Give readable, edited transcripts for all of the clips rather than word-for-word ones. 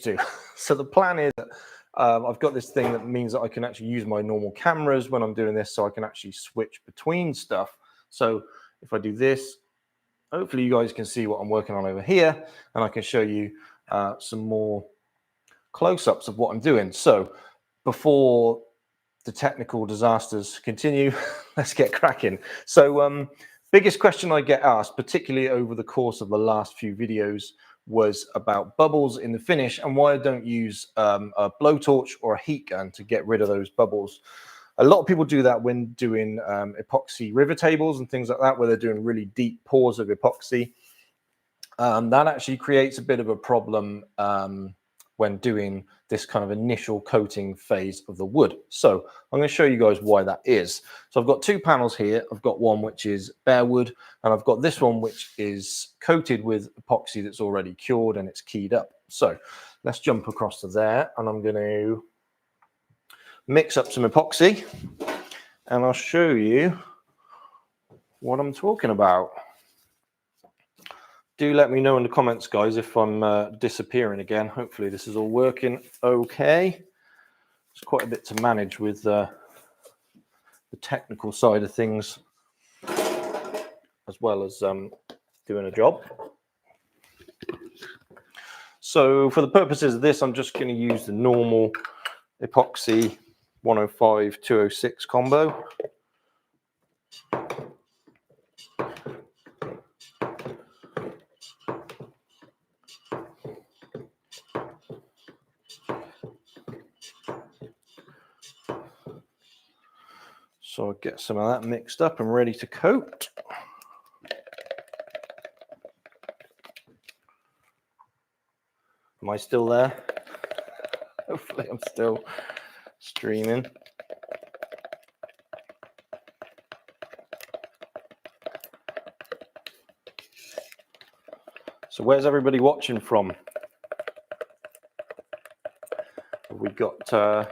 to. So the plan is that I've got this thing that means that I can actually use my normal cameras when I'm doing this, so I can actually switch between stuff. So if I do this, hopefully you guys can see what I'm working on over here, and I can show you some more close-ups of what I'm doing. So before the technical disasters continue, let's get cracking. So biggest question I get asked, particularly over the course of the last few videos, was about bubbles in the finish and why I don't use a blowtorch or a heat gun to get rid of those bubbles. A lot of people do that when doing epoxy river tables and things like that, where they're doing really deep pours of epoxy. That actually creates a bit of a problem when doing this kind of initial coating phase of the wood. So I'm going to show you guys why that is. So I've got two panels here. I've got one which is bare wood, and I've got this one which is coated with epoxy that's already cured and it's keyed up. So let's jump across to there, and I'm going to mix up some epoxy and I'll show you what I'm talking about. Do let me know in the comments, guys, if I'm disappearing again. Hopefully this is all working okay. It's quite a bit to manage with the technical side of things, as well as doing a job. So for the purposes of this, I'm just going to use the normal epoxy 105-206 combo. So I'll get some of that mixed up and ready to coat. Am I still there? Hopefully I'm still streaming. So where's everybody watching from? We got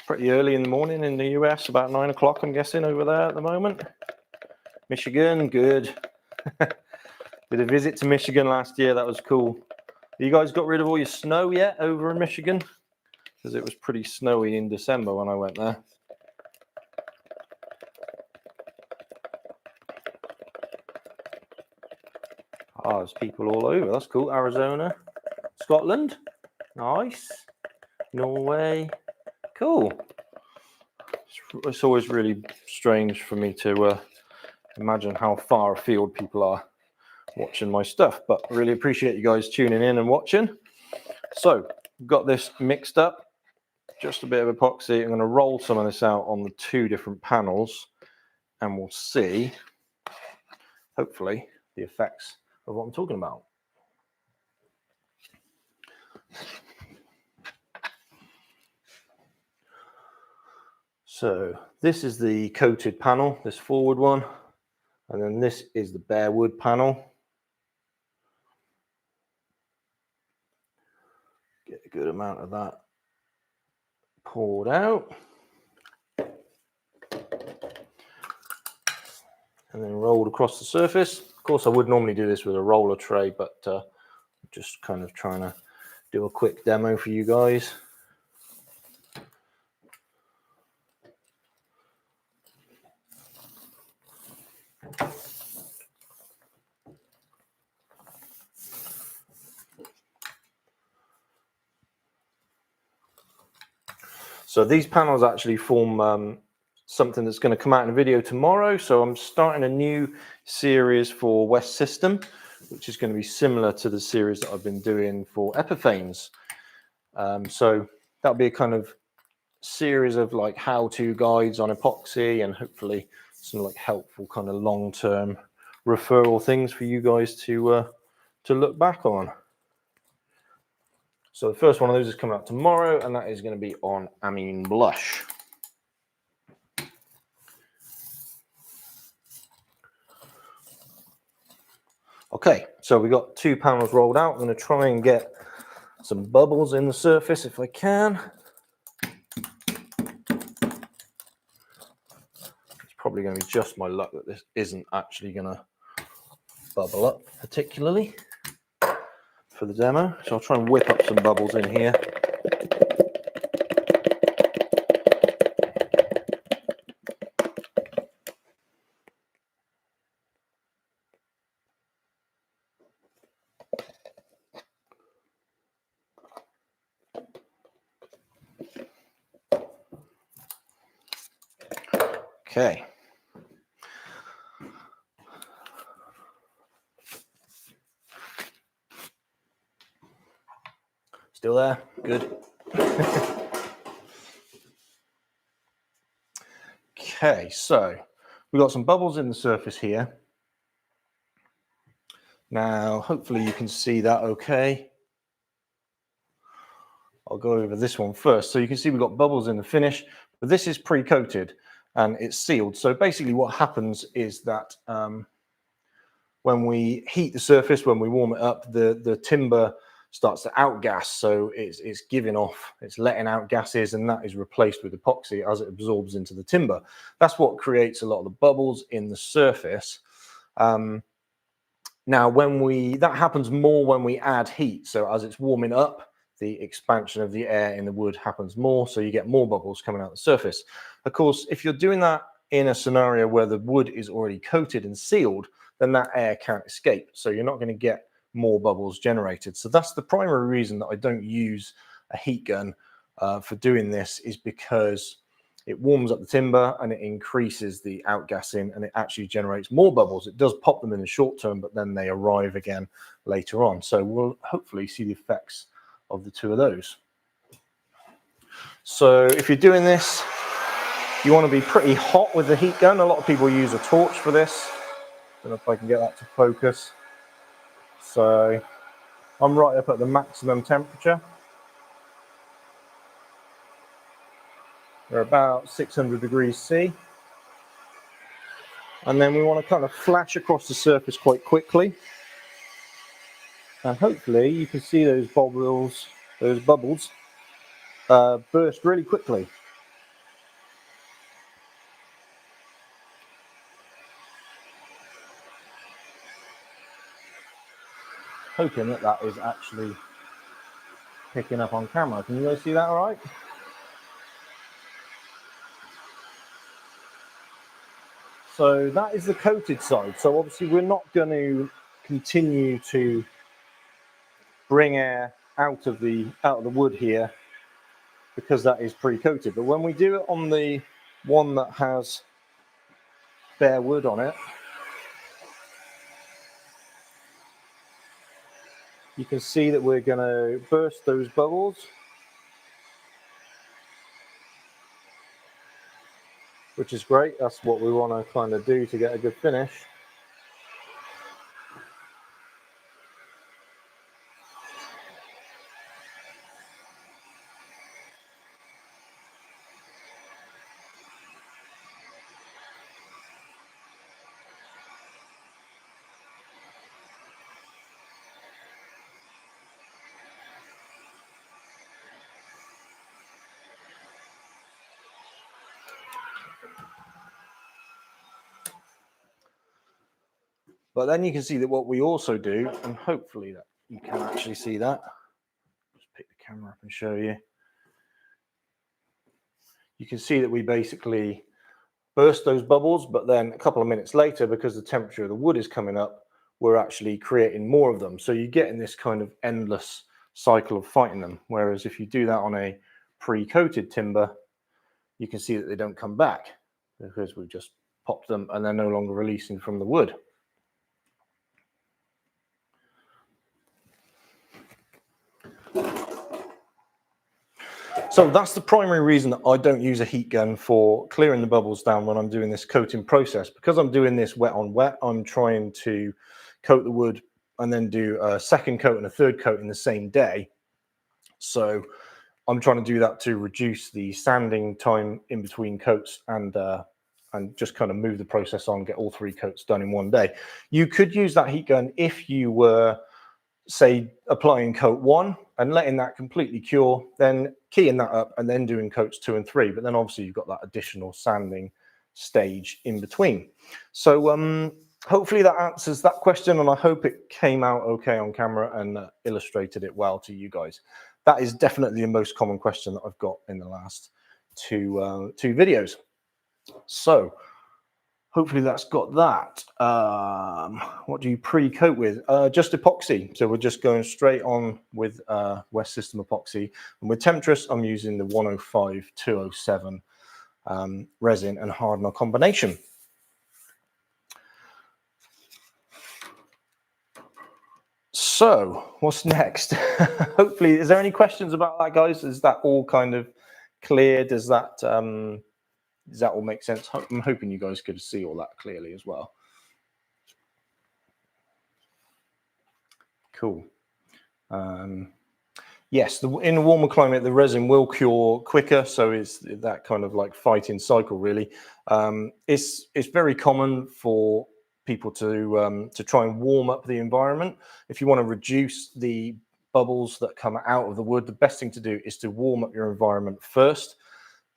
pretty early in the morning in the US, about 9 o'clock, I'm guessing, over there at the moment. Michigan, good. Did a visit to Michigan last year. That was cool. You guys got rid of all your snow yet over in Michigan? Because it was pretty snowy in December when I went there. Oh, there's people all over. That's cool. Arizona, Scotland, nice. Norway, cool. It's always really strange for me to imagine how far afield people are watching my stuff, but I really appreciate you guys tuning in and watching. So I've got this mixed up, just a bit of epoxy. I'm going to roll some of this out on the two different panels, and we'll see, hopefully, the effects of what I'm talking about. So this is the coated panel, this forward one, and then this is the bare wood panel. Get a good amount of that poured out. And then rolled across the surface. Of course, I would normally do this with a roller tray, but just kind of trying to do a quick demo for you guys. So these panels actually form something that's going to come out in a video tomorrow. So I'm starting a new series for West System, which is going to be similar to the series that I've been doing for Epiphanes. So that'll be a kind of series of like how-to guides on epoxy, and hopefully some like helpful kind of long-term referral things for you guys to look back on. So the first one of those is coming out tomorrow, and that is going to be on Amine Blush. Okay, so we got two panels rolled out. I'm going to try and get some bubbles in the surface if I can. It's probably going to be just my luck that this isn't actually going to bubble up particularly. for the demo. So I'll try and whip up some bubbles in here. Okay. Still there? Good. Okay, so we've got some bubbles in the surface here. Now, hopefully you can see that okay. I'll go over this one first. So you can see we've got bubbles in the finish, but this is pre-coated and it's sealed. So basically what happens is that when we heat the surface, when we warm it up, the timber starts to outgas. So it's giving off, it's letting out gases, and that is replaced with epoxy as it absorbs into the timber. That's what creates a lot of the bubbles in the surface. Now, that happens more when we add heat. So as it's warming up, the expansion of the air in the wood happens more, so you get more bubbles coming out the surface. Of course, if you're doing that in a scenario where the wood is already coated and sealed, then that air can't escape. So you're not going to get more bubbles generated. So that's the primary reason that I don't use a heat gun for doing this, is because it warms up the timber and it increases the outgassing and it actually generates more bubbles. It does pop them in the short term, but then they arrive again later on. So we'll hopefully see the effects of the two of those. So if you're doing this, you want to be pretty hot with the heat gun. A lot of people use a torch for this. Don't know if I can get that to focus. So I'm right up at the maximum temperature. They're about 600 degrees C. And then we want to kind of flash across the surface quite quickly. And hopefully you can see those bubbles burst really quickly. Hoping that is actually picking up on camera. Can you guys see that all right? So that is the coated side. So obviously we're not going to continue to bring air out of the wood here because that is pre-coated. But when we do it on the one that has bare wood on it, you can see that we're going to burst those bubbles, which is great. That's what we want to kind of do to get a good finish. But then you can see that what we also do, and hopefully that you can actually see that. Just pick the camera up and show you. You can see that we basically burst those bubbles, but then a couple of minutes later, because the temperature of the wood is coming up, we're actually creating more of them. So you get in this kind of endless cycle of fighting them. Whereas if you do that on a pre-coated timber, you can see that they don't come back because we've just popped them and they're no longer releasing from the wood. So that's the primary reason that I don't use a heat gun for clearing the bubbles down when I'm doing this coating process. Because I'm doing this wet on wet, I'm trying to coat the wood and then do a second coat and a third coat in the same day. So I'm trying to do that to reduce the sanding time in between coats and just kind of move the process on, get all three coats done in one day. You could use that heat gun if you were, say, applying coat 1 and letting that completely cure, then keying that up and then doing coats 2 and 3. But then obviously you've got that additional sanding stage in between. So hopefully that answers that question, and I hope it came out okay on camera and illustrated it well to you guys. That is definitely the most common question that I've got in the last two videos. So hopefully that's got that. What do you pre-coat with? Just epoxy. So we're just going straight on with West System epoxy. And with Temptress, I'm using the 105-207 resin and hardener combination. So what's next? Hopefully, is there any questions about that, guys? Is that all kind of clear? Does that all make sense? I'm hoping you guys could see all that clearly as well. Cool. Yes, in a warmer climate, the resin will cure quicker, so it's that kind of like fighting cycle, really. It's very common for people to try and warm up the environment. If you want to reduce the bubbles that come out of the wood, the best thing to do is to warm up your environment first,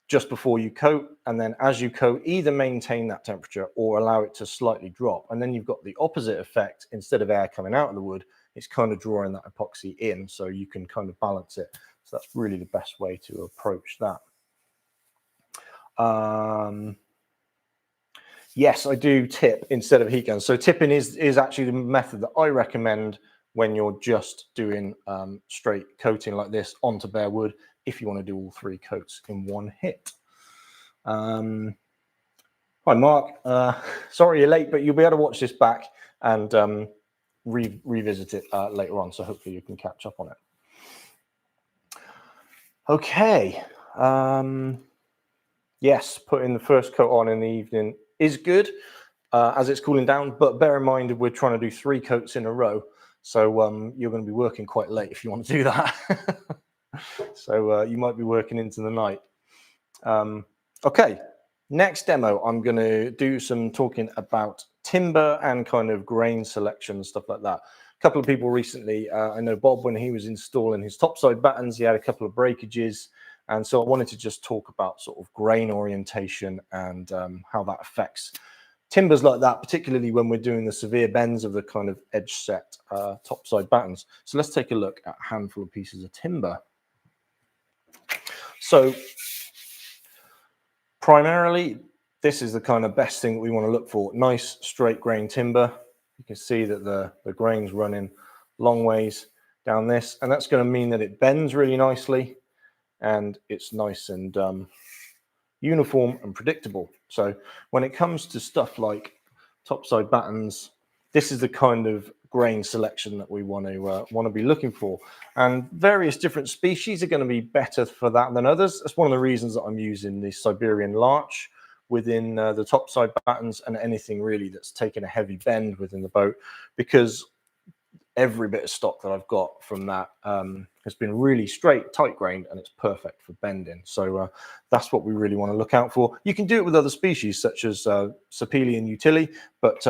just before you coat, and then as you coat, either maintain that temperature or allow it to slightly drop, and then you've got the opposite effect. Instead of air coming out of the wood, it's kind of drawing that epoxy in, so you can kind of balance it. So that's really the best way to approach that. Yes, I do tip instead of heat guns. So tipping is actually the method that I recommend when you're just doing straight coating like this onto bare wood, if you want to do all three coats in one hit. Hi, Mark. Sorry you're late, but you'll be able to watch this back and revisit it later on, so hopefully you can catch up on it. Okay. Yes, putting the first coat on in the evening is good as it's cooling down, but bear in mind we're trying to do 3 coats in a row, so you're going to be working quite late if you want to do that. So you might be working into the night. Okay, next demo, I'm going to do some talking about timber and kind of grain selection and stuff like that. A couple of people recently, I know Bob, when he was installing his topside battens, he had a couple of breakages. And so I wanted to just talk about sort of grain orientation and how that affects timbers like that, particularly when we're doing the severe bends of the kind of edge set topside battens. So let's take a look at a handful of pieces of timber. So primarily, this is the kind of best thing that we want to look for. Nice straight grain timber. You can see that the grain's running long ways down this, and that's going to mean that it bends really nicely and it's nice and uniform and predictable. So when it comes to stuff like topside battens, this is the kind of grain selection that we want to be looking for, and various different species are going to be better for that than others. That's one of the reasons that I'm using the Siberian larch within the topside battens and anything really that's taken a heavy bend within the boat, because every bit of stock that I've got from that has been really straight, tight grained, and it's perfect for bending. So that's what we really want to look out for. You can do it with other species such as Sapele and Utile, but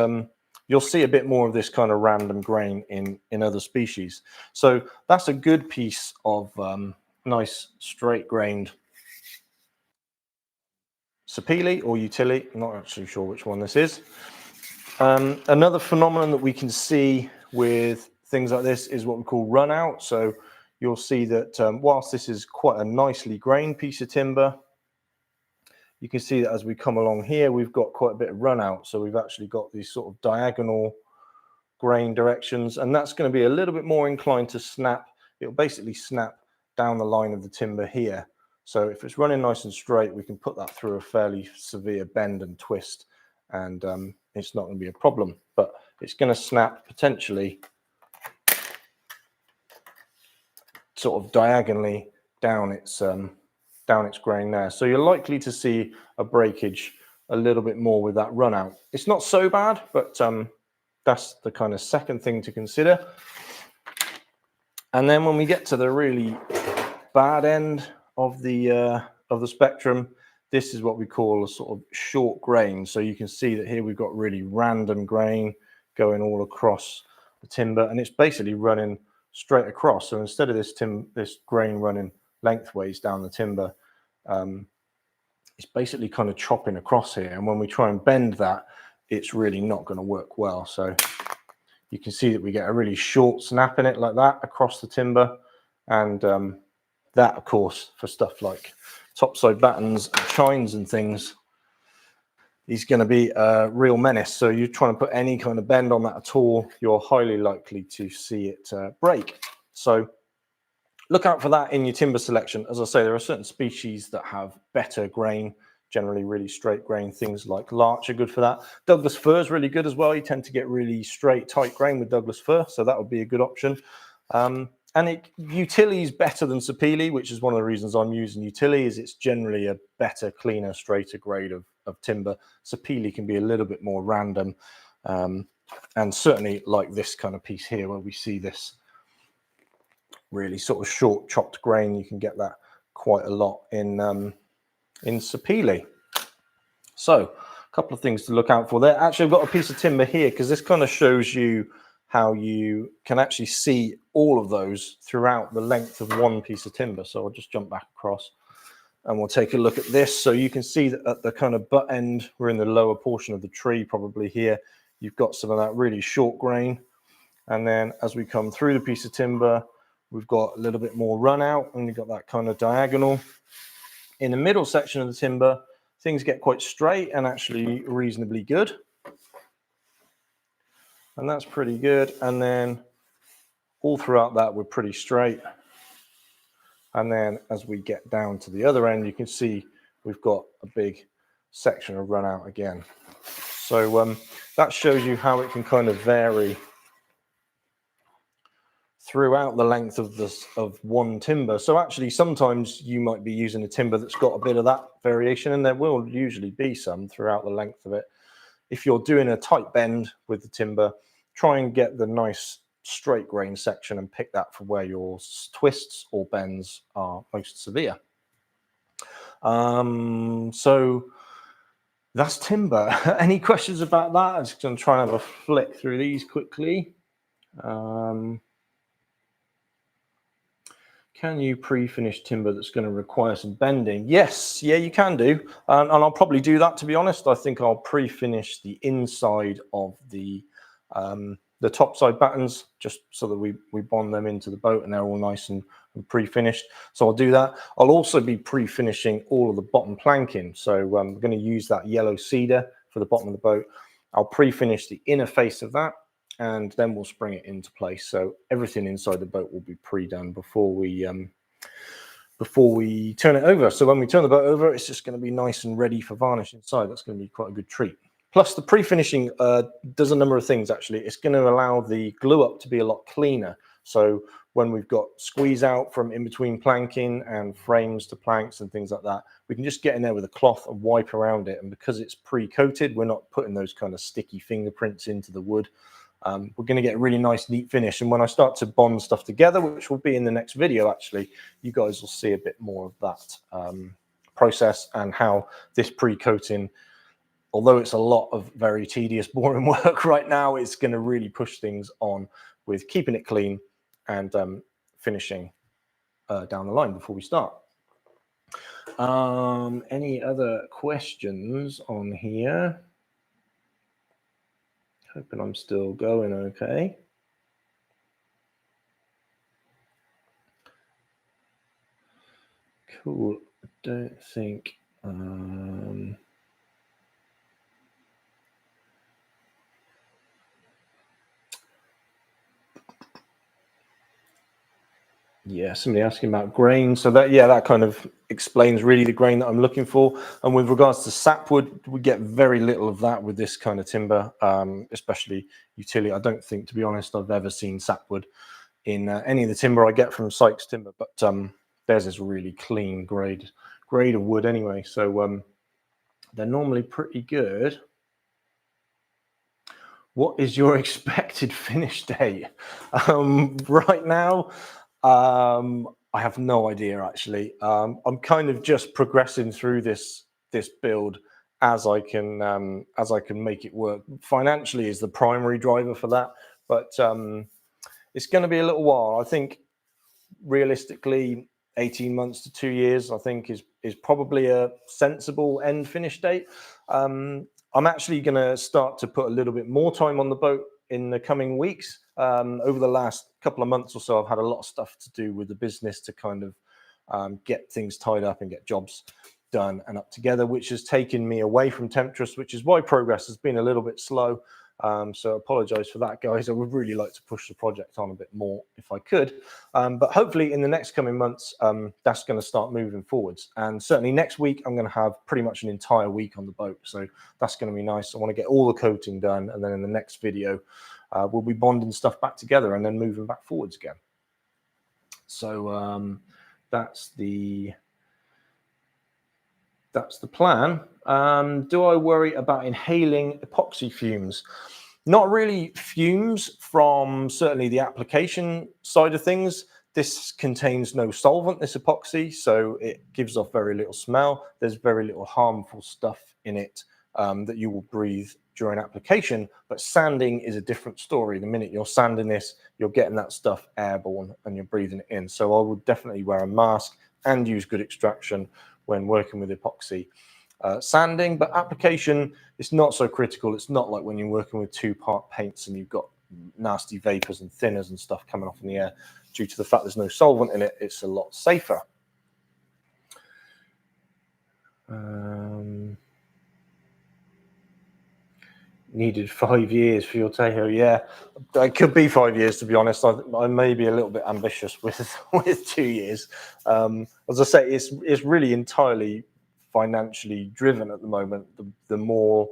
you'll see a bit more of this kind of random grain in other species. So that's a good piece of nice straight grained Sapele or Utile. I'm not actually sure which one this is. Another phenomenon that we can see with things like this is what we call run out. So you'll see that whilst this is quite a nicely grained piece of timber, you can see that as we come along here, we've got quite a bit of run out. So we've actually got these sort of diagonal grain directions, and that's going to be a little bit more inclined to snap. It'll basically snap down the line of the timber here. So if it's running nice and straight, we can put that through a fairly severe bend and twist, and it's not going to be a problem, but it's going to snap potentially sort of diagonally down its grain there. So you're likely to see a breakage a little bit more with that run out. It's not so bad, but that's the kind of second thing to consider. And then when we get to the really bad end of the spectrum, this is what we call a sort of short grain. So you can see that here we've got really random grain going all across the timber, and it's basically running straight across. So instead of this grain running lengthways down the timber, it's basically kind of chopping across here. And when we try and bend that, it's really not going to work well. So you can see that we get a really short snap in it like that across the timber. And that, of course, for stuff like topside battens and chines and things, is going to be a real menace. So you're trying to put any kind of bend on that at all, you're highly likely to see it break. So look out for that in your timber selection. As I say, there are certain species that have better grain, generally really straight grain. Things like larch are good for that. Douglas fir is really good as well. You tend to get really straight, tight grain with Douglas fir, so that would be a good option. And Utili is better than Sapele, which is one of the reasons I'm using Utili, is it's generally a better, cleaner, straighter grade of timber. Sapele can be a little bit more random, and certainly like this kind of piece here where we see this really sort of short chopped grain, you can get that quite a lot in Sapele. So a couple of things to look out for there. Actually, I've got a piece of timber here because this kind of shows you how you can actually see all of those throughout the length of one piece of timber. So I'll just jump back across and we'll take a look at this. So you can see that at the kind of butt end, we're in the lower portion of the tree, probably here, you've got some of that really short grain. And then as we come through the piece of timber, we've got a little bit more run out and you've got that kind of diagonal. In the middle section of the timber, things get quite straight and actually reasonably good. And that's pretty good. And then all throughout that, we're pretty straight. And then as we get down to the other end, you can see we've got a big section of run out again. So that shows you how it can kind of vary throughout the length of one timber. So actually, sometimes you might be using a timber that's got a bit of that variation, and there will usually be some throughout the length of it. If you're doing a tight bend with the timber, try and get the nice straight grain section and pick that for where your twists or bends are most severe. So that's timber. Any questions about that? I'm just going to try and have a flick through these quickly. Can you pre-finish timber that's going to require some bending? Yes, yeah, you can do. And I'll probably do that, to be honest. I think I'll pre-finish the inside of the topside battens, just so that we bond them into the boat and they're all nice and pre-finished. So I'll do that. I'll also be pre-finishing all of the bottom planking. So I'm going to use that yellow cedar for the bottom of the boat. I'll pre-finish the inner face of that, and then we'll spring it into place. So everything inside the boat will be pre-done before we turn it over. So when we turn the boat over, it's just going to be nice and ready for varnish inside. That's going to be quite a good treat. Plus, the pre-finishing does a number of things, actually. It's going to allow the glue up to be a lot cleaner. So when we've got squeeze out from in between planking and frames to planks and things like that, we can just get in there with a cloth and wipe around it. And because it's pre-coated, we're not putting those kind of sticky fingerprints into the wood. We're going to get a really nice, neat finish. And when I start to bond stuff together, which will be in the next video, actually, you guys will see a bit more of that process and how this pre-coating, although it's a lot of very tedious, boring work right now, it's going to really push things on with keeping it clean and finishing down the line before we start. Any other questions on here? Hoping I'm still going okay. Cool. I don't think... Yeah, somebody asking about grain. So that kind of explains really the grain that I'm looking for. And with regards to sapwood, we get very little of that with this kind of timber, especially Utili. I don't think, to be honest, I've ever seen sapwood in any of the timber I get from Sykes Timber, but theirs is really clean grade of wood anyway. So they're normally pretty good. What is your expected finish date? Right now, I have no idea, actually. I'm kind of just progressing through this build as I can make it work. Financially is the primary driver for that, but it's going to be a little while. I think realistically 18 months to 2 years, I think is probably a sensible end finish date. I'm actually going to start to put a little bit more time on the boat in the coming weeks. Over the last couple of months or so, I've had a lot of stuff to do with the business to kind of get things tied up and get jobs done and up together, which has taken me away from Temptress, which is why progress has been a little bit slow. So I apologize for that, guys. I would really like to push the project on a bit more if I could. But hopefully in the next coming months, that's going to start moving forwards. And certainly next week, I'm going to have pretty much an entire week on the boat. So that's going to be nice. I want to get all the coating done. And then in the next video, we'll be bonding stuff back together and then moving back forwards again. So that's the plan. Do I worry about inhaling epoxy fumes? Not really fumes from certainly the application side of things. This contains no solvent, this epoxy, so it gives off very little smell. There's very little harmful stuff in it that you will breathe during application, but sanding is a different story. The minute you're sanding this, you're getting that stuff airborne and you're breathing it in. So I would definitely wear a mask and use good extraction when working with epoxy. Sanding, but application is not so critical. It's not like when you're working with two-part paints and you've got nasty vapors and thinners and stuff coming off in the air. Due to the fact there's no solvent in it, it's a lot safer. Needed 5 years for your Tejo. Yeah, it could be 5 years, to be honest. I may be a little bit ambitious with 2 years. As I say, it's really entirely financially driven at the moment. The more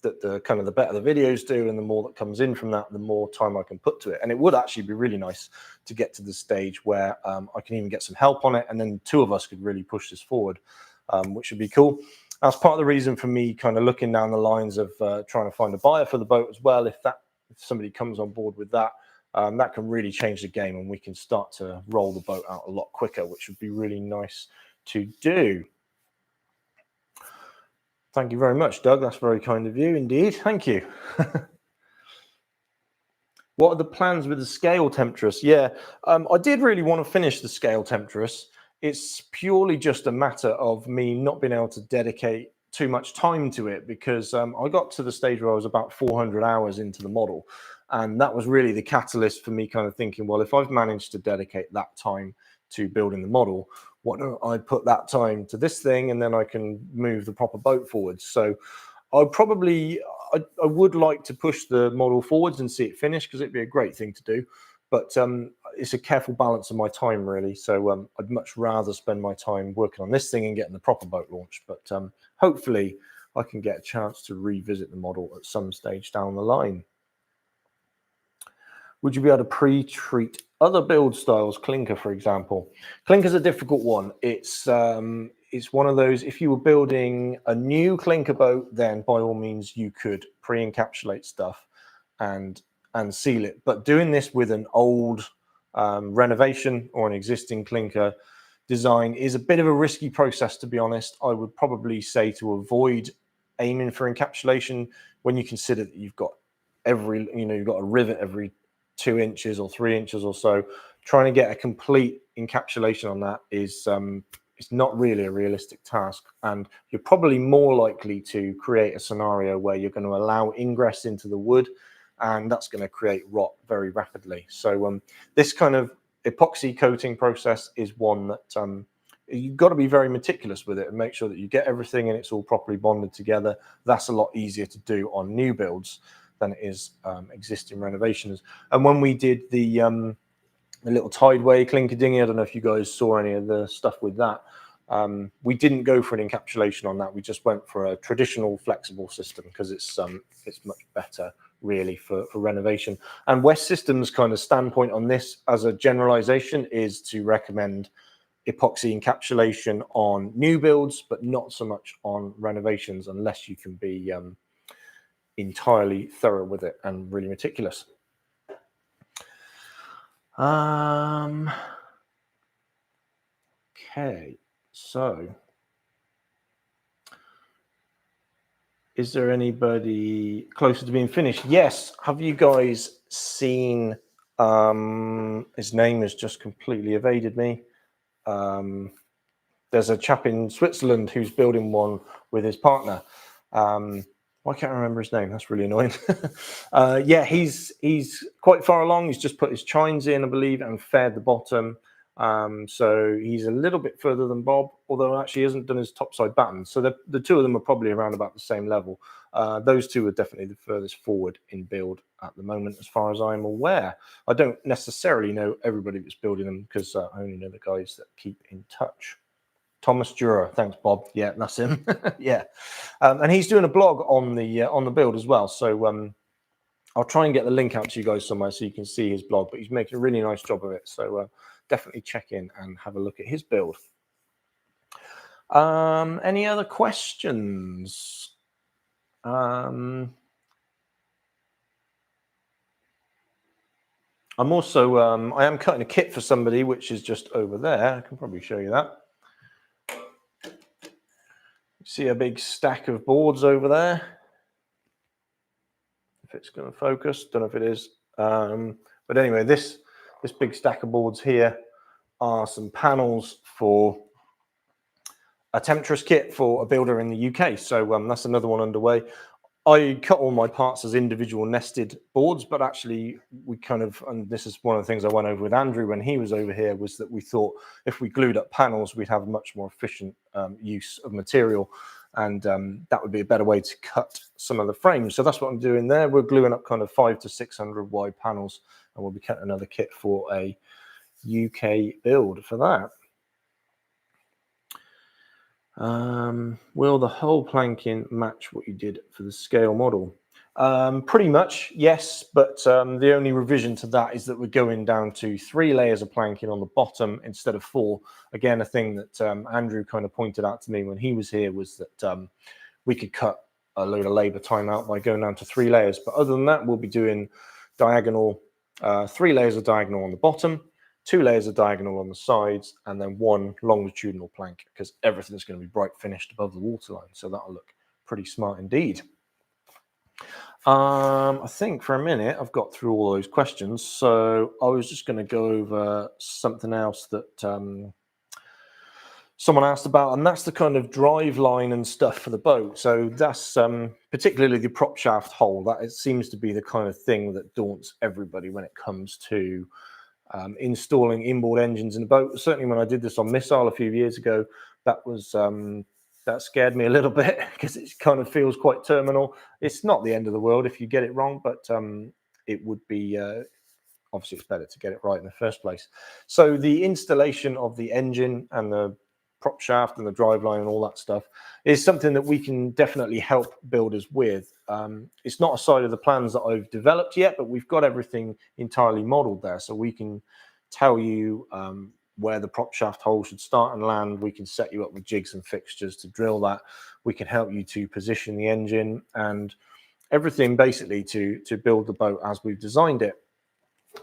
that the better the videos do, and the more that comes in from that, the more time I can put to it. And it would actually be really nice to get to the stage where I can even get some help on it, and then two of us could really push this forward, which would be cool. That's part of the reason for me kind of looking down the lines of trying to find a buyer for the boat as well. If somebody comes on board with that, that can really change the game, and we can start to roll the boat out a lot quicker, which would be really nice to do. Thank you very much, Doug. That's very kind of you indeed. Thank you. What are the plans with the scale Temptress? Yeah, I did really want to finish the scale Temptress. It's purely just a matter of me not being able to dedicate too much time to it, because I got to the stage where I was about 400 hours into the model. And that was really the catalyst for me kind of thinking, well, if I've managed to dedicate that time to building the model, why don't I put that time to this thing, and then I can move the proper boat forwards. So I would like to push the model forwards and see it finish, because it'd be a great thing to do. But it's a careful balance of my time, really. So I'd much rather spend my time working on this thing and getting the proper boat launched. But hopefully I can get a chance to revisit the model at some stage down the line. Would you be able to pre-treat other build styles, clinker, for example? Clinker's a difficult one. It's one of those, if you were building a new clinker boat, then by all means you could pre-encapsulate stuff and seal it. But doing this with an old renovation or an existing clinker design is a bit of a risky process, to be honest. I would probably say to avoid aiming for encapsulation when you consider that you've got you've got a rivet every 2 inches or 3 inches or so. Trying to get a complete encapsulation on that is it's not really a realistic task, and you're probably more likely to create a scenario where you're going to allow ingress into the wood, and that's going to create rot very rapidly. So this kind of epoxy coating process is one that you've got to be very meticulous with it and make sure that you get everything and it's all properly bonded together. That's a lot easier to do on new builds than it is existing renovations. And when we did the little tideway clinker dinghy, I don't know if you guys saw any of the stuff with that. We didn't go for an encapsulation on that. We just went for a traditional flexible system, because it's much better really for renovation. And West Systems' kind of standpoint on this as a generalization is to recommend epoxy encapsulation on new builds, but not so much on renovations, unless you can be entirely thorough with it and really meticulous. Okay, so is there anybody closer to being finished? Yes. Have you guys seen, his name has just completely evaded me. There's a chap in Switzerland who's building one with his partner. I can't remember his name. That's really annoying. Yeah, he's quite far along. He's just put his chines in, I believe, and faired the bottom. So he's a little bit further than Bob, although actually he hasn't done his topside batten. So the two of them are probably around about the same level. Those two are definitely the furthest forward in build at the moment, as far as I'm aware. I don't necessarily know everybody that's building them because I only know the guys that keep in touch. Thomas Durer, thanks, Bob. Yeah, that's him. Yeah, and he's doing a blog on the build as well. So I'll try and get the link out to you guys somewhere so you can see his blog. But he's making a really nice job of it. So definitely check in and have a look at his build. Any other questions? I'm also I am cutting a kit for somebody, which is just over there. I can probably show you that. See a big stack of boards over there. If it's going to focus, don't know if it is. But anyway, this big stack of boards here are some panels for a Temptress kit for a builder in the UK. So that's another one underway. I cut all my parts as individual nested boards, but actually we kind of, and this is one of the things I went over with Andrew when he was over here, was that we thought if we glued up panels, we'd have a much more efficient use of material. And that would be a better way to cut some of the frames. So that's what I'm doing there. We're gluing up kind of 500 to 600 wide panels, and we'll be cutting another kit for a UK build for that. Will the whole planking match what you did for the scale model? Pretty much, yes, but the only revision to that is that we're going down to 3 layers of planking on the bottom instead of 4. Again, a thing that Andrew kind of pointed out to me when he was here was that we could cut a load of labor time out by going down to 3 layers. But other than that, we'll be doing diagonal, 3 layers of diagonal on the bottom, 2 layers of diagonal on the sides, and then 1 longitudinal plank, because everything's going to be bright finished above the waterline. So that'll look pretty smart indeed. I think for a minute I've got through all those questions. So I was just going to go over something else that someone asked about, and that's the kind of drive line and stuff for the boat. So that's particularly the prop shaft hole. That it seems to be the kind of thing that daunts everybody when it comes to installing inboard engines in a boat. Certainly when I did this on Missile a few years ago, that was that scared me a little bit because it kind of feels quite terminal. It's not the end of the world if you get it wrong, but it would be obviously it's better to get it right in the first place. So the installation of the engine and the prop shaft and the driveline and all that stuff is something that we can definitely help builders with. It's not a side of the plans that I've developed yet, but we've got everything entirely modeled there. So we can tell you where the prop shaft hole should start and land. We can set you up with jigs and fixtures to drill that. We can help you to position the engine and everything basically to build the boat as we've designed it.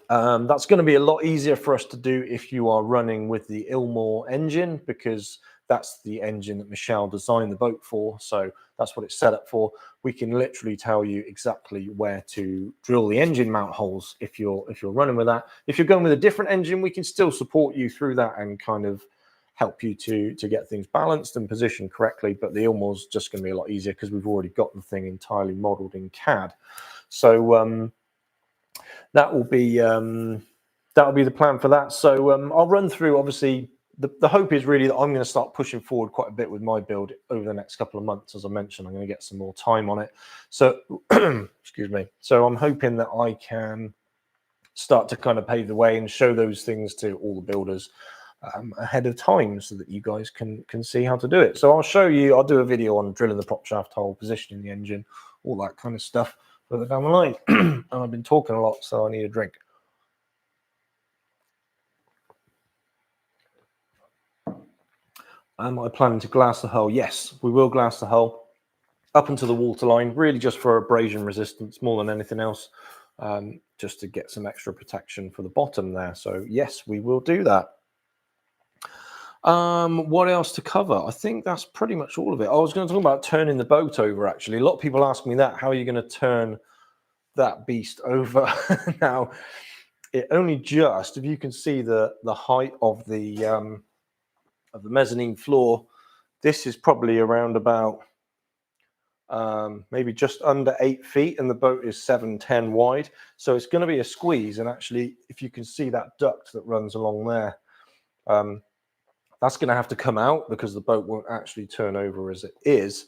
That's going to be a lot easier for us to do if you are running with the Ilmore engine, because that's the engine that Michelle designed the boat for. So that's what it's set up for. We can literally tell you exactly where to drill the engine mount holes if you're running with that. If you're going with a different engine, we can still support you through that and kind of help you to get things balanced and positioned correctly. But the Ilmore's just going to be a lot easier because we've already got the thing entirely modeled in CAD. So that will be the plan for that. So I'll run through. Obviously, the hope is really that I'm going to start pushing forward quite a bit with my build over the next couple of months. As I mentioned, I'm going to get some more time on it. So excuse me. So I'm hoping that I can start to kind of pave the way and show those things to all the builders ahead of time, so that you guys can see how to do it. So I'll show you. I'll do a video on drilling the prop shaft hole, positioning the engine, all that kind of stuff further down the line. And I've been talking a lot, so I need a drink. Am I planning to glass the hull? Yes, we will glass the hull up into the waterline, really just for abrasion resistance more than anything else, just to get some extra protection for the bottom there. So yes, we will do that. What else to cover? I think that's pretty much all of it. I was going to talk about turning the boat over, actually. A lot of people ask me that. How are you going to turn that beast over? Now, it only just, if you can see the height of the mezzanine floor, this is probably around about maybe just under 8 feet, and the boat is 7'10" wide. So it's going to be a squeeze. And actually, if you can see that duct that runs along there, that's going to have to come out because the boat won't actually turn over as it is.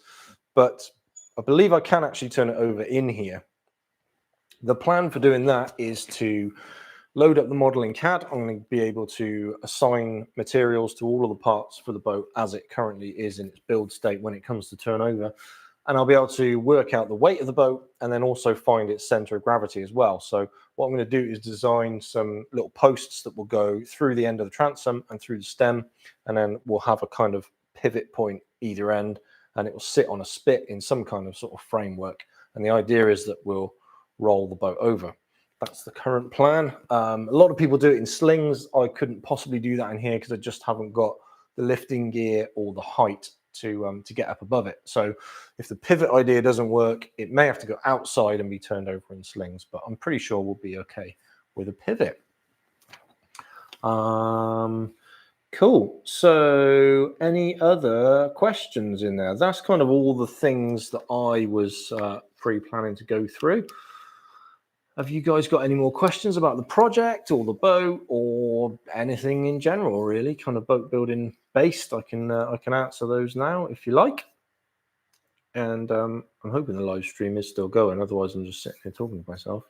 But I believe I can actually turn it over in here. The plan for doing that is to load up the model in CAD. I'm going to be able to assign materials to all of the parts for the boat as it currently is in its build state when it comes to turnover. And I'll be able to work out the weight of the boat and then also find its center of gravity as well. So what I'm going to do is design some little posts that will go through the end of the transom and through the stem, and then we'll have a kind of pivot point either end, and it will sit on a spit in some kind of sort of framework. And the idea is that we'll roll the boat over. That's the current plan. A lot of people do it in slings. I couldn't possibly do that in here because I just haven't got the lifting gear or the height to get up above it. So if the pivot idea doesn't work, it may have to go outside and be turned over in slings, but I'm pretty sure we'll be okay with a pivot. Cool. So any other questions in there? That's kind of all the things that I was pre-planning to go through. Have you guys got any more questions about the project or the boat or anything in general, really? Kind of boat building based. I can answer those now if you like. And I'm hoping the live stream is still going. Otherwise, I'm just sitting here talking to myself.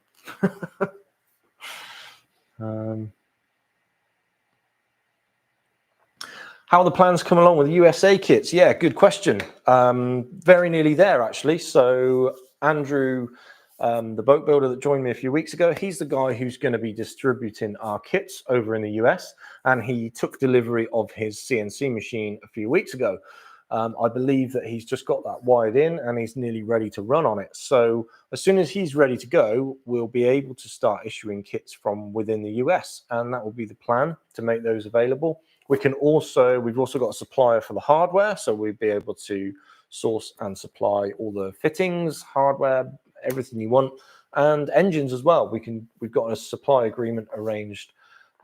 How are the plans come along with the USA kits? Yeah, good question. Very nearly there, actually. So Andrew, the boat builder that joined me a few weeks ago, he's the guy who's going to be distributing our kits over in the US, and he took delivery of his CNC machine a few weeks ago. I believe that he's just got that wired in and he's nearly ready to run on it. So as soon as he's ready to go, we'll be able to start issuing kits from within the US, and that will be the plan, to make those available. We've also got a supplier for the hardware, so we'll be able to source and supply all the fittings, hardware, everything you want, and engines as well. We've got a supply agreement arranged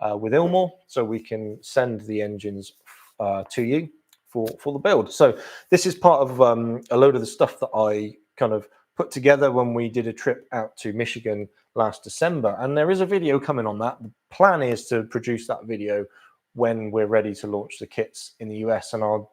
with Ilmor, so we can send the engines to you for the build. So this is part of a load of the stuff that I kind of put together when we did a trip out to Michigan last December, and there is a video coming on that. The plan is to produce that video when we're ready to launch the kits in the US, and I've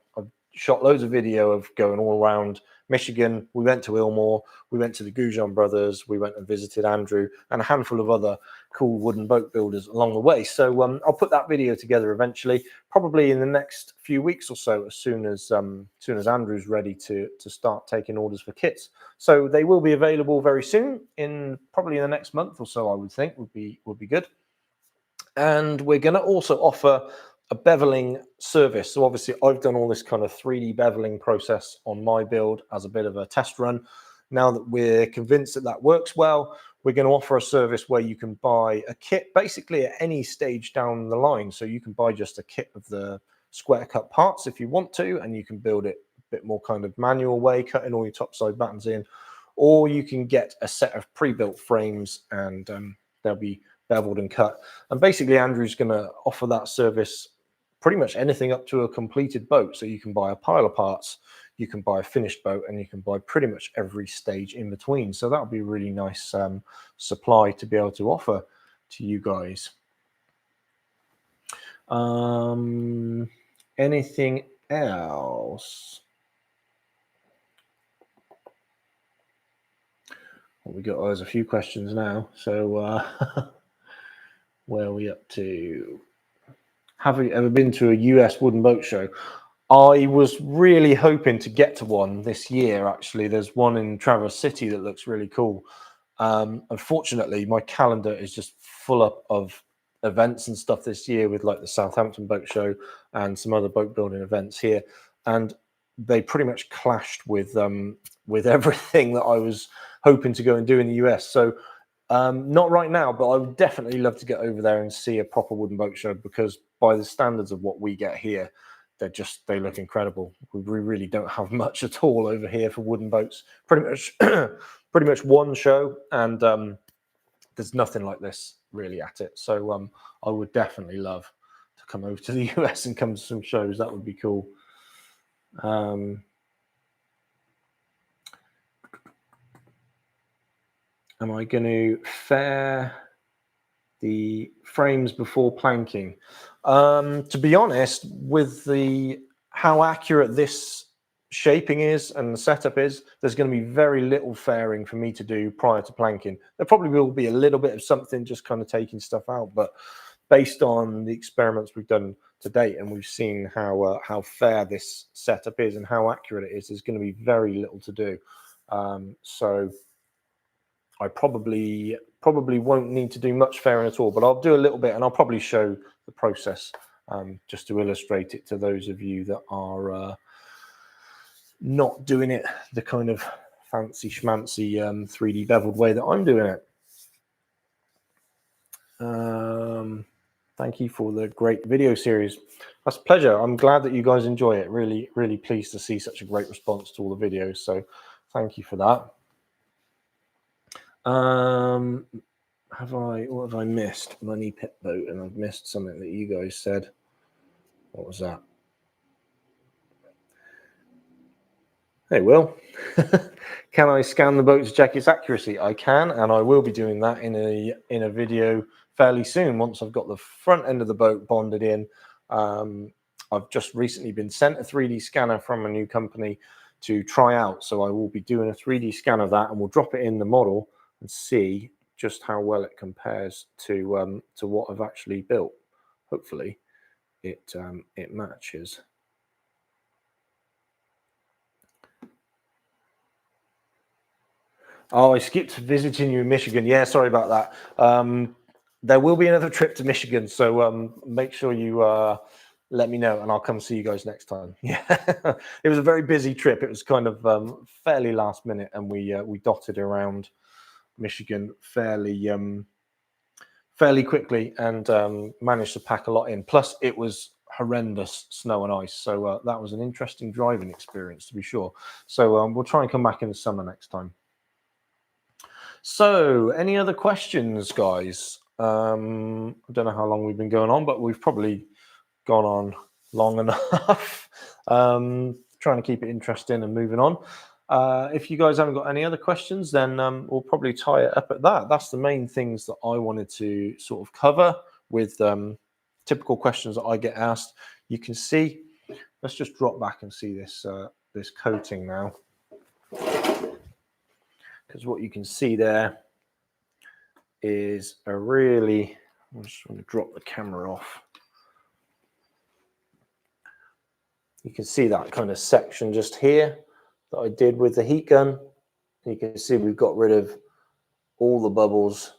shot loads of video of going all around Michigan. We went to Ilmor, we went to the Goujon brothers, we went and visited Andrew and a handful of other cool wooden boat builders along the way. So I'll put that video together eventually, probably in the next few weeks or so, as soon as Andrew's ready to start taking orders for kits. So they will be available very soon, probably in the next month or so, I would think would be good. And we're going to also offer a beveling service. So obviously I've done all this kind of 3D beveling process on my build as a bit of a test run. Now that we're convinced that works well, we're going to offer a service where you can buy a kit basically at any stage down the line. So you can buy just a kit of the square cut parts if you want to, and you can build it a bit more kind of manual way, cutting all your topside battens in, or you can get a set of pre-built frames and they'll be beveled and cut. And basically Andrew's going to offer that service pretty much anything up to a completed boat. So you can buy a pile of parts, you can buy a finished boat, and you can buy pretty much every stage in between. So that'll be a really nice supply to be able to offer to you guys. Anything else? Well, we got there's a few questions now. So where are we up to? Have you ever been to a US wooden boat show? I was really hoping to get to one this year, actually. There's one in Traverse City that looks really cool. Unfortunately, my calendar is just full up of events and stuff this year, with like the Southampton Boat Show and some other boat building events here. And they pretty much clashed with everything that I was hoping to go and do in the US. So not right now, but I would definitely love to get over there and see a proper wooden boat show, because by the standards of what we get here, they look incredible. We really don't have much at all over here for wooden boats. Pretty much one show, and there's nothing like this really at it. So I would definitely love to come over to the US and come to some shows. That would be cool. Am I going to fair the frames before planking? To be honest, with how accurate this shaping is and the setup is, there's going to be very little fairing for me to do prior to planking. There probably will be a little bit of something, just kind of taking stuff out, but based on the experiments we've done to date, and we've seen how fair this setup is and how accurate it is, there's going to be very little to do. So I probably won't need to do much fairing at all, but I'll do a little bit, and I'll probably show the process just to illustrate it to those of you that are not doing it the kind of fancy schmancy 3D beveled way that I'm doing it. Thank you for the great video series. That's a pleasure. I'm glad that you guys enjoy it. Really, really pleased to see such a great response to all the videos. So thank you for that. What have I missed? Money pit boat, and I've missed something that you guys said. What was that? Hey, Will. Can I scan the boat to check its accuracy? I can, and I will be doing that in a video fairly soon once I've got the front end of the boat bonded in. I've just recently been sent a 3D scanner from a new company to try out, so I will be doing a 3D scan of that, and we'll drop it in the model and see just how well it compares to what I've actually built. Hopefully, it matches. Oh, I skipped visiting you in Michigan. Yeah, sorry about that. There will be another trip to Michigan, so make sure you let me know, and I'll come see you guys next time. Yeah, it was a very busy trip. It was kind of fairly last minute, and we dotted around Michigan fairly quickly, and managed to pack a lot in. Plus, it was horrendous snow and ice, so that was an interesting driving experience, to be sure. So we'll try and come back in the summer next time. So, any other questions, guys? I don't know how long we've been going on, but we've probably gone on long enough. Trying to keep it interesting and moving on. If you guys haven't got any other questions, then we'll probably tie it up at that. That's the main things that I wanted to sort of cover with typical questions that I get asked. You can see, let's just drop back and see this this coating now. Because what you can see there is a really, I'm just going to drop the camera off. You can see that kind of section just here that I did with the heat gun. You can see we've got rid of all the bubbles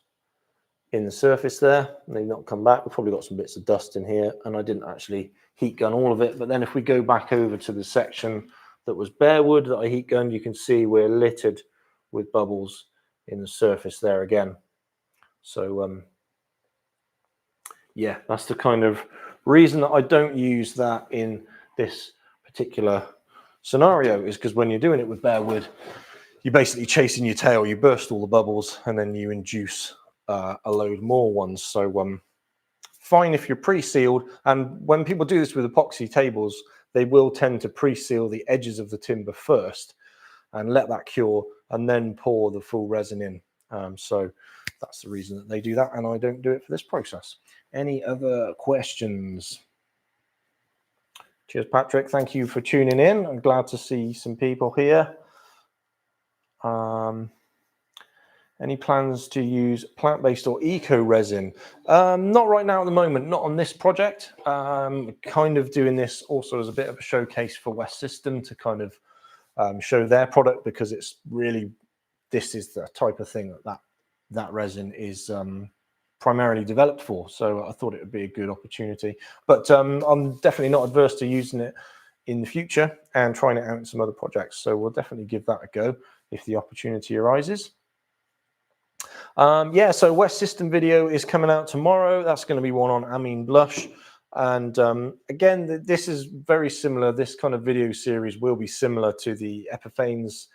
in the surface there. They've not come back. We've probably got some bits of dust in here, and I didn't actually heat gun all of it. But then if we go back over to the section that was bare wood that I heat gunned, you can see we're littered with bubbles in the surface there again. So yeah, that's the kind of reason that I don't use that in this particular scenario, is because when you're doing it with bare wood, you're basically chasing your tail. You burst all the bubbles, and then you induce a load more ones. So fine if you're pre-sealed. And when people do this with epoxy tables, they will tend to pre-seal the edges of the timber first and let that cure, and then pour the full resin in. So that's the reason that they do that, and I don't do it for this process. Any other questions? Cheers, Patrick. Thank you for tuning in. I'm glad to see some people here. Any plans to use plant-based or eco resin? Not right now at the moment, not on this project. Kind of doing this also as a bit of a showcase for West System to kind of show their product, because it's really, this is the type of thing that resin is primarily developed for. So I thought it would be a good opportunity. But I'm definitely not adverse to using it in the future and trying it out in some other projects. So we'll definitely give that a go if the opportunity arises. Yeah, so West System video is coming out tomorrow. That's going to be one on amine blush. And again, this is very similar. This kind of video series will be similar to the Epiphanes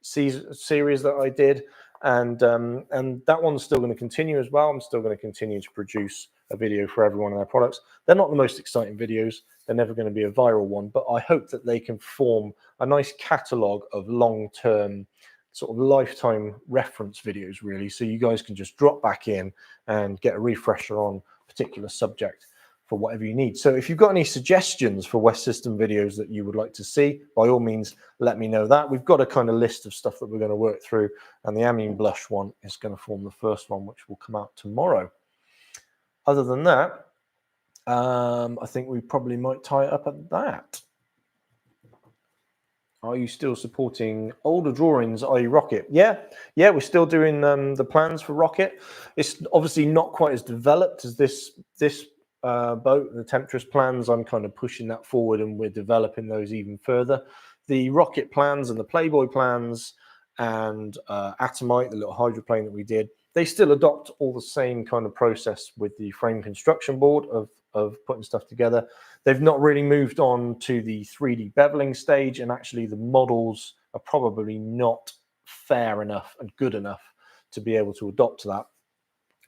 series that I did. And that one's still going to continue as well. I'm still going to continue to produce a video for every one of their products. They're not the most exciting videos. They're never going to be a viral one, but I hope that they can form a nice catalogue of long-term sort of lifetime reference videos, really, so you guys can just drop back in and get a refresher on a particular subject for whatever you need. So if you've got any suggestions for West System videos that you would like to see, by all means, let me know that. We've got a kind of list of stuff that we're going to work through, and the amine blush one is going to form the first one, which will come out tomorrow. Other than that, I think we probably might tie it up at that. Are you still supporting older drawings, i.e. Rocket? Yeah, we're still doing the plans for Rocket. It's obviously not quite as developed as this boat, the Temptress plans. I'm kind of pushing that forward, and we're developing those even further. The Rocket plans and the Playboy plans and Atomite, the little hydroplane that we did, they still adopt all the same kind of process with the frame construction board of putting stuff together. They've not really moved on to the 3D beveling stage, and actually the models are probably not fair enough and good enough to be able to adopt that.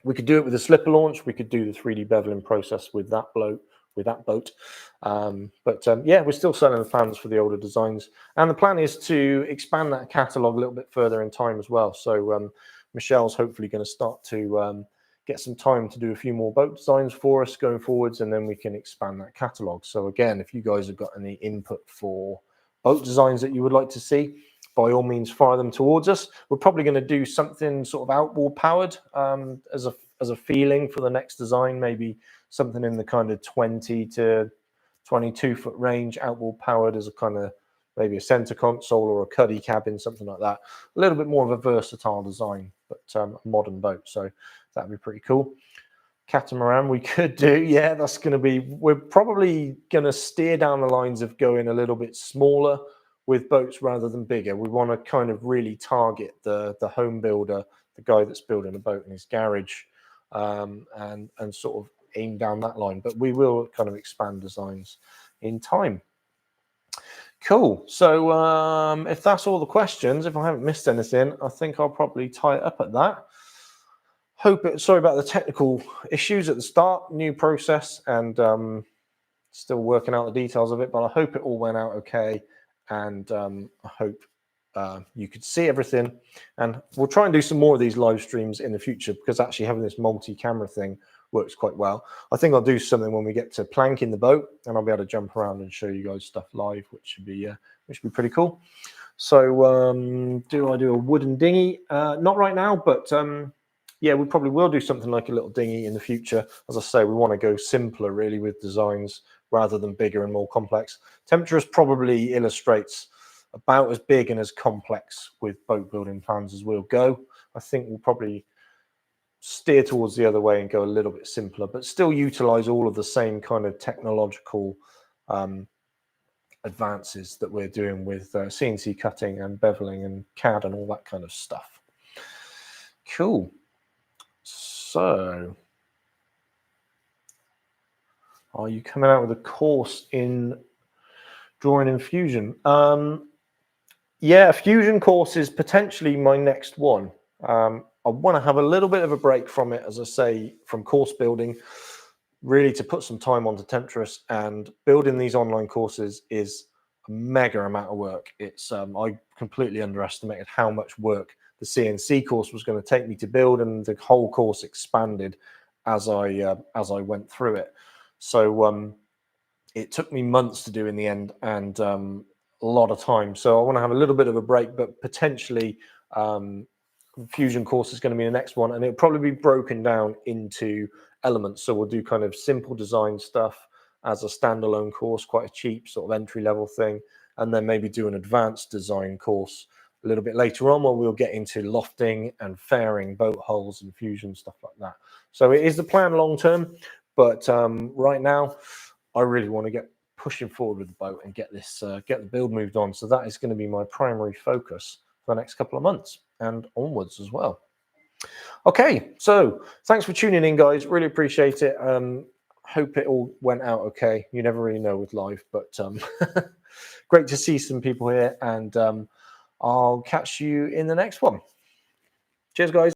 We could do it with a slipper launch. We could do the 3D beveling process with that boat. Yeah, we're still selling the plans for the older designs, and the plan is to expand that catalog a little bit further in time as well. So Michelle's hopefully going to start to get some time to do a few more boat designs for us going forwards, and then we can expand that catalog. So again, if you guys have got any input for boat designs that you would like to see, by all means fire them towards us. We're probably going to do something sort of outboard powered as a feeling for the next design, maybe something in the kind of 20 to 22 foot range, outboard powered as a kind of maybe a center console or a cuddy cabin, something like that. A little bit more of a versatile design, but a modern boat. So that'd be pretty cool. Catamaran we could do. Yeah, that's going to be, we're probably going to steer down the lines of going a little bit smaller with boats rather than bigger. We want to kind of really target the home builder, the guy that's building a boat in his garage, and sort of aim down that line. But we will kind of expand designs in time. Cool. So if that's all the questions, if I haven't missed anything, I think I'll probably tie it up at that. Sorry about the technical issues at the start, new process, and still working out the details of it, but I hope it all went out okay, and I hope you could see everything. And we'll try and do some more of these live streams in the future, because actually having this multi-camera thing works quite well. I think I'll do something when we get to planking the boat, and I'll be able to jump around and show you guys stuff live, which should be pretty cool. So do I do a wooden dinghy? Not right now, but yeah, we probably will do something like a little dinghy in the future. As I say, we want to go simpler really with designs rather than bigger and more complex. Temptress probably illustrates about as big and as complex with boat building plans as we'll go. I think we'll probably steer towards the other way and go a little bit simpler, but still utilize all of the same kind of technological advances that we're doing with CNC cutting and beveling and CAD and all that kind of stuff. Cool. So, are you coming out with a course in drawing in Fusion? Yeah, a Fusion course is potentially my next one. I want to have a little bit of a break from it, as I say, from course building, really to put some time onto Temptress. And building these online courses is a mega amount of work. It's I completely underestimated how much work the CNC course was going to take me to build, and the whole course expanded as I went through it. So it took me months to do in the end, and a lot of time. So I want to have a little bit of a break, but potentially Fusion course is going to be the next one, and it'll probably be broken down into elements. So we'll do kind of simple design stuff as a standalone course, quite a cheap sort of entry level thing, and then maybe do an advanced design course a little bit later on, where we'll get into lofting and fairing boat hulls and Fusion, stuff like that. So it is the plan long term, but right now I really want to get pushing forward with the boat and get the build moved on. So that is going to be my primary focus for the next couple of months and onwards as well. Okay, so thanks for tuning in, guys. Really appreciate it. Hope it all went out okay. You never really know with live, but great to see some people here, and I'll catch you in the next one. Cheers, guys.